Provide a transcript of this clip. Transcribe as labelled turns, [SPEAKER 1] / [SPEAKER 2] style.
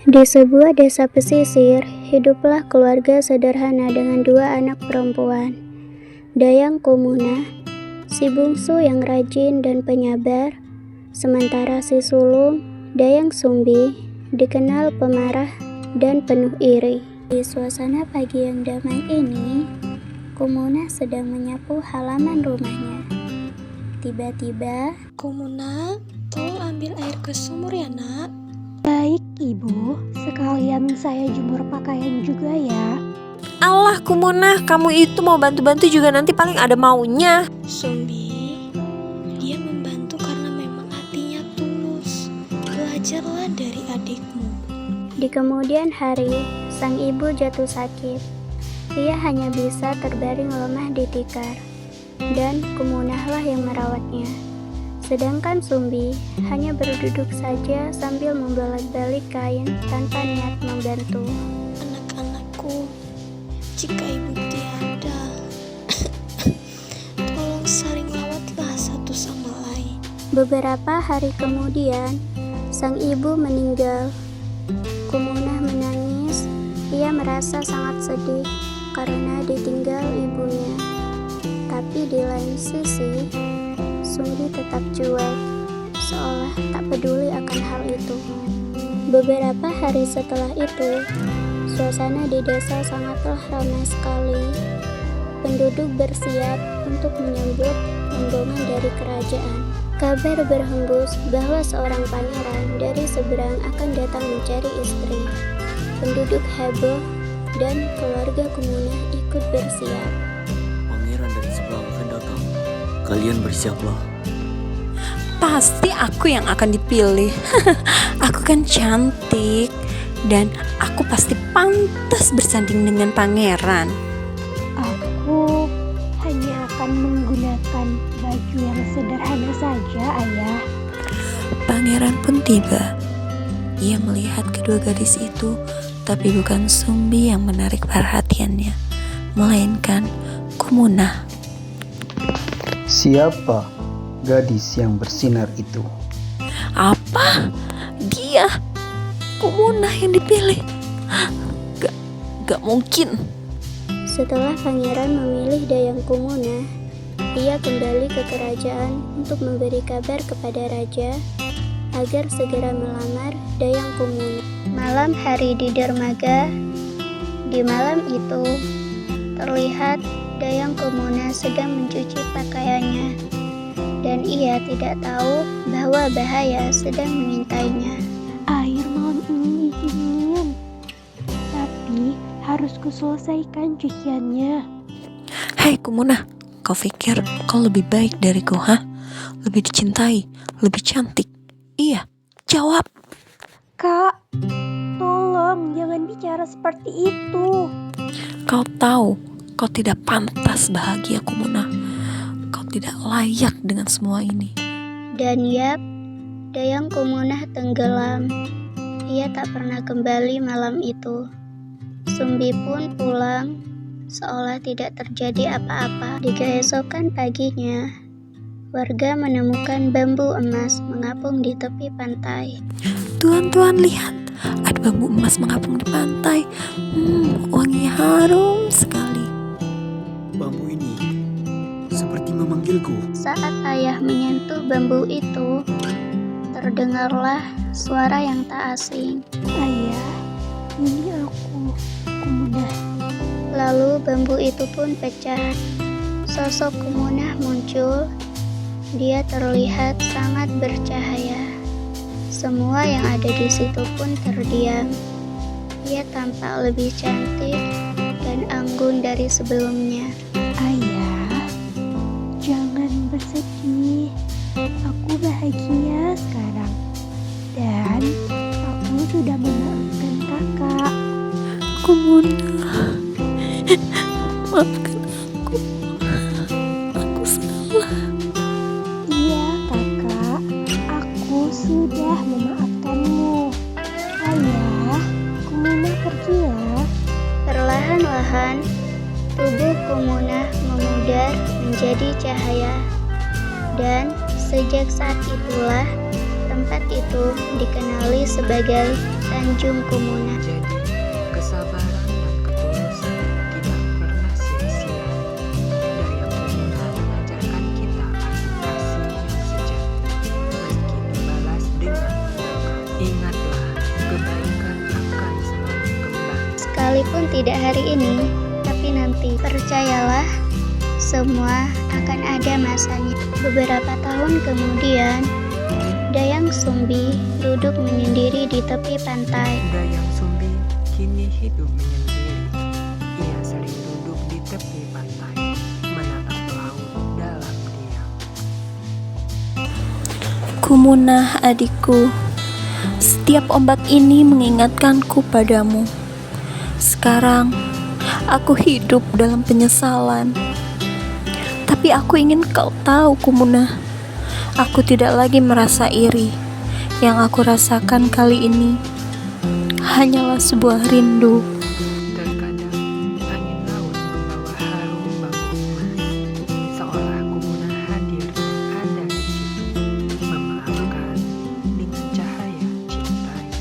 [SPEAKER 1] Di sebuah desa pesisir, hiduplah keluarga sederhana dengan 2 anak perempuan. Dayang Kumunah, si bungsu yang rajin dan penyabar, sementara si sulung, Dayang Sumbi, dikenal pemarah dan penuh iri. Di suasana pagi yang damai ini, Kumunah sedang menyapu halaman rumahnya. Tiba-tiba,
[SPEAKER 2] Kumunah, tolong ambil air ke sumur ya nak.
[SPEAKER 3] Baik ibu, sekalian saya jemur pakaian juga ya.
[SPEAKER 4] Allah Kumunah, kamu itu mau bantu-bantu juga nanti paling ada maunya.
[SPEAKER 2] Sumbi, dia membantu karena memang hatinya tulus. Belajarlah dari adikmu.
[SPEAKER 1] di kemudian hari, sang ibu jatuh sakit. Ia hanya bisa terbaring lemah di tikar, dan Kumunahlah yang merawatnya. Sedangkan Sumbi hanya berduduk saja sambil membolak-balik kain tanpa niat membantu.
[SPEAKER 2] Anak-anakku, jika ibu tiada, tolong saling rawatlah satu sama lain.
[SPEAKER 1] Beberapa hari kemudian, sang ibu meninggal. Kumunah menangis. Ia merasa sangat sedih karena ditinggal ibunya. Tapi di lain sisi, Sumbi tetap cuek, seolah tak peduli akan hal itu. Beberapa hari setelah itu, suasana di desa sangatlah ramai sekali. Penduduk bersiap untuk menyambut rombongan dari kerajaan. Kabar berhembus bahwa seorang pangeran dari seberang akan datang mencari istri. Penduduk heboh dan keluarga Kumunah ikut bersiap.
[SPEAKER 5] Pangeran dari seberang akan datang. Kalian bersiaplah.
[SPEAKER 4] Pasti aku yang akan dipilih. Aku kan cantik dan aku pasti pantas bersanding dengan pangeran.
[SPEAKER 3] Aku hanya akan menggunakan baju yang sederhana saja, Ayah.
[SPEAKER 4] Pangeran pun tiba. Ia melihat kedua gadis itu, tapi bukan Sumbi yang menarik perhatiannya, melainkan Kumunah.
[SPEAKER 6] Siapa gadis yang bersinar itu?
[SPEAKER 4] Apa? Dia? Kumunah yang dipilih? Gak mungkin.
[SPEAKER 1] Setelah pangeran memilih Dayang Kumunah, ia kembali ke kerajaan untuk memberi kabar kepada raja agar segera melamar Dayang Kumunah. Malam hari di dermaga, di malam itu terlihat Dayang Kumunah sedang mencuci pakaiannya, dan ia tidak tahu bahwa bahaya sedang mengintainya.
[SPEAKER 3] Air malam ini dingin, tapi harus kuselesaikan cuciannya.
[SPEAKER 4] Hei Kumunah, kau pikir kau lebih baik dariku, hah? Lebih dicintai, lebih cantik. Iya, jawab.
[SPEAKER 3] Kak, tolong jangan bicara seperti itu.
[SPEAKER 4] Kau tahu, kau tidak pantas bahagia Kumunah. Kau tidak layak dengan semua ini.
[SPEAKER 1] Dan yap, Dayang Kumunah tenggelam. Ia tak pernah kembali malam itu. Sumbi pun pulang, seolah tidak terjadi apa-apa. Di keesokan paginya, warga menemukan bambu emas mengapung di tepi pantai.
[SPEAKER 4] Tuan, lihat, ada bambu emas mengapung di pantai. Wangi harum sekali.
[SPEAKER 5] Bambu ini seperti memanggilku.
[SPEAKER 1] Saat ayah menyentuh bambu itu, terdengarlah suara yang tak asing.
[SPEAKER 3] Ayah, ini aku, Kumunah.
[SPEAKER 1] Lalu bambu itu pun pecah. Sosok Kumunah muncul. Dia terlihat sangat bercahaya. Semua yang ada di situ pun terdiam. Ia tampak lebih cantik dan anggun dari sebelumnya.
[SPEAKER 3] Ayah, jangan bersedih. Aku bahagia sekarang. Dan aku sudah memaafkan kakak.
[SPEAKER 4] Kumunah, maafkan aku. Aku salah.
[SPEAKER 3] Iya kakak, aku sudah memaafkanmu. Ayah, Kumunah pergi ya.
[SPEAKER 1] Perlahan-lahan, tubuh Kumunah memudar menjadi cahaya. Dan sejak saat itulah, tempat itu dikenali sebagai Sanjung Kumuna.
[SPEAKER 7] Jadi, kesabaran dan ketulusan tidak pernah sia-sia. Daya Kumuna mengajarkan kita arti kasih yang sejati, meski dibalas dengan duka. Ingatlah, kebaikan akan selalu kembali.
[SPEAKER 1] Sekalipun tidak hari ini, tapi nanti, percayalah, semua akan ada masanya. Beberapa tahun kemudian, Dayang Sumbi duduk menyendiri di tepi pantai.
[SPEAKER 7] Dayang Sumbi kini hidup menyendiri. Ia sering duduk di tepi pantai, menatap laut dalam diam.
[SPEAKER 4] Kumunah adikku, setiap ombak ini mengingatkanku padamu. Sekarang, aku hidup dalam penyesalan. Tapi aku ingin kau tahu, Kumunah, aku tidak lagi merasa iri. Yang aku rasakan kali ini hanyalah sebuah rindu.
[SPEAKER 7] Terkadang angin laut membawa harum bambu emas, seolah Kumuna hadir ada di situ, memaafkan dengan cahaya cintanya.